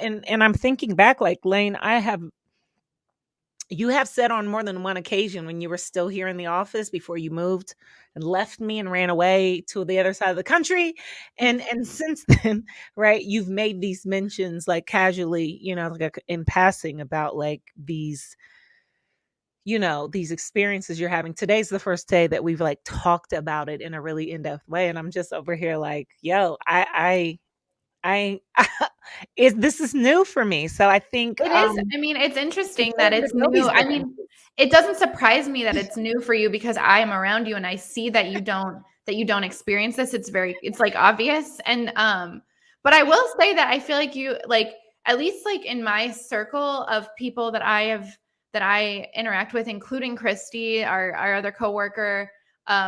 and I'm thinking back, like, Lane, you have said on more than one occasion when you were still here in the office before you moved and left me and ran away to the other side of the country. And since then, right, you've made these mentions like casually, like in passing about like these experiences you're having. Today's the first day that we've like talked about it in a really in-depth way. And I'm just over here like, yo, I this is new for me. So I think It is. I mean, it's it's interesting that important to it's know new. these I mean, differences. it doesn't surprise me that it's new for you because I am around you and I see that you don't experience this. It's like obvious. And but I will say that I feel like you like at least like in my circle of people that I interact with, including Christy, our other coworker,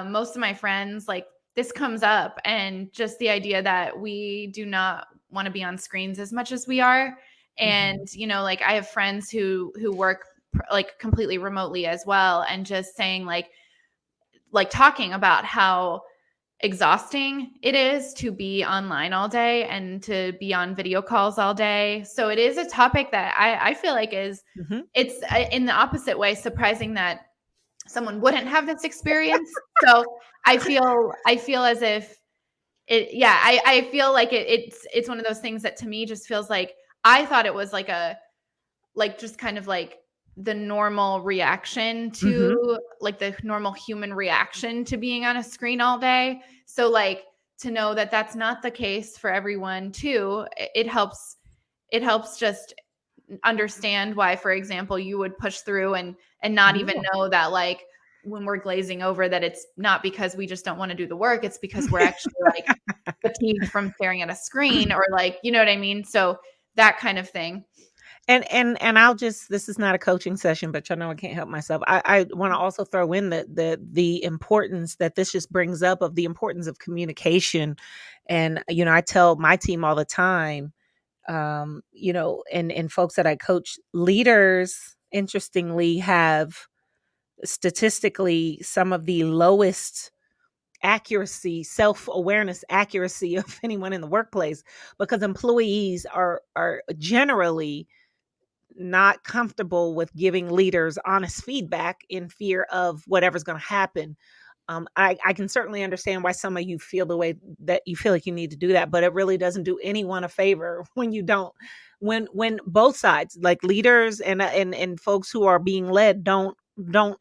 most of my friends, like this comes up and just the idea that we do not want to be on screens as much as we are. Mhm. And like I have friends who work like completely remotely as well, and just saying like talking about how exhausting it is to be online all day and to be on video calls all day. So it is a topic that I feel like Mhm. it's in the opposite way surprising that someone wouldn't have this experience. So I feel as if I feel like it's one of those things that to me just feels like I thought it was like just kind of like the normal reaction Mhm. to like the normal human reaction to being on a screen all day. So like to know that that's not the case for everyone too, it helps just understand why, for example, you would push through and not even Yeah. know that like when we're glazing over that it's not because we just don't want to do the work, it's because we're actually like fatigued from staring at a screen or like, you know what I mean? So that kind of thing. And I'll just, this is not a coaching session, but y'all know I can't help myself. I want to also throw in the importance that this just brings up of the importance of communication. And I tell my team all the time, and folks that I coach, leaders interestingly have statistically some of the lowest accuracy, self-awareness accuracy of anyone in the workplace, because employees are generally not comfortable with giving leaders honest feedback in fear of whatever's going to happen. I can certainly understand why some of you feel the way that you feel like you need to do that, but it really doesn't do anyone a favor when you don't. When both sides, like leaders and folks who are being led, don't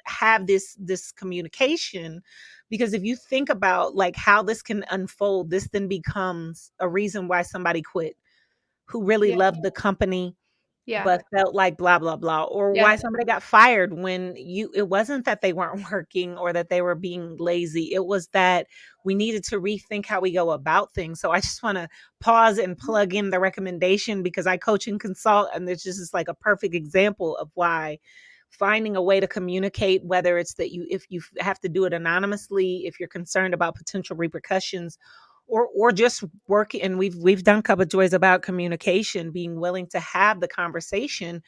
have this communication, because if you think about like how this can unfold, this then becomes a reason why somebody quit who really Yeah. loved the company Yeah. but felt like blah blah blah, or Yeah. why somebody got fired when it wasn't that they weren't working or that they were being lazy. It was that we needed to rethink how we go about things. So I just want to pause and plug in the recommendation, because I coach and consult, and this just is like a perfect example of why finding a way to communicate, whether it's that if you have to do it anonymously, if you're concerned about potential repercussions, or just work. And we've done Cup of Joys about communication, being willing to have the conversation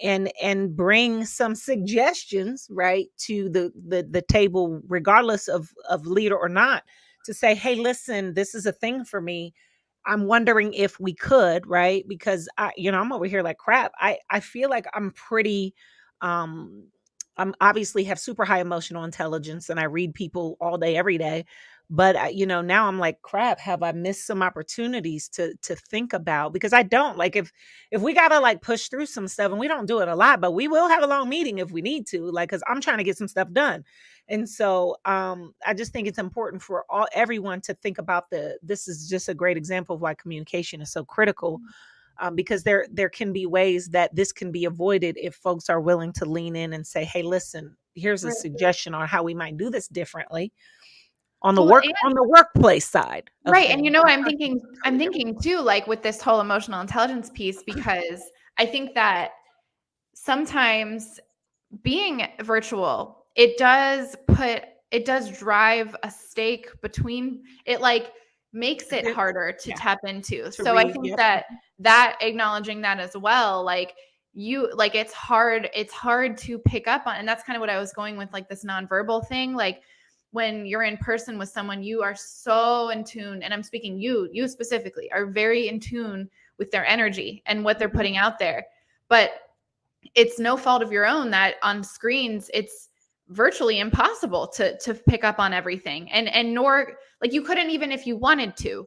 and bring some suggestions, right, to the table, regardless of leader or not, to say, hey, listen, this is a thing for me. I'm wondering if we could, right? Because I'm over here like crap. I feel like I'm pretty um I'm obviously have super high emotional intelligence, and I read people all day every day. But now I'm like crap, have I missed some opportunities to think about? Because I don't, like, if we got to like push through some stuff, and we don't do it a lot, but we will have a long meeting if we need to, like, cuz I'm trying to get some stuff done. And so I just think it's important for everyone to think about this is just a great example of why communication is so critical, because there can be ways that this can be avoided if folks are willing to lean in and say, hey, listen, here's a Right. suggestion on how we might do this differently on the Well, workplace side of right. And things. I'm thinking too, like with this whole emotional intelligence piece, because I think that sometimes being virtual, it does drive a stake between it, like makes it harder to Yeah, tap into. to So I read. think Yep. that acknowledging that as well, like it's hard to pick up on, and that's kind of what I was going with, like this nonverbal thing. Like when you're in person with someone, you are so in tune, and I'm speaking you specifically are very in tune with their energy and what they're Mhm. putting out there. But it's no fault of your own that on screens it's virtually impossible to pick up on everything, and nor, like, you couldn't even if you wanted to.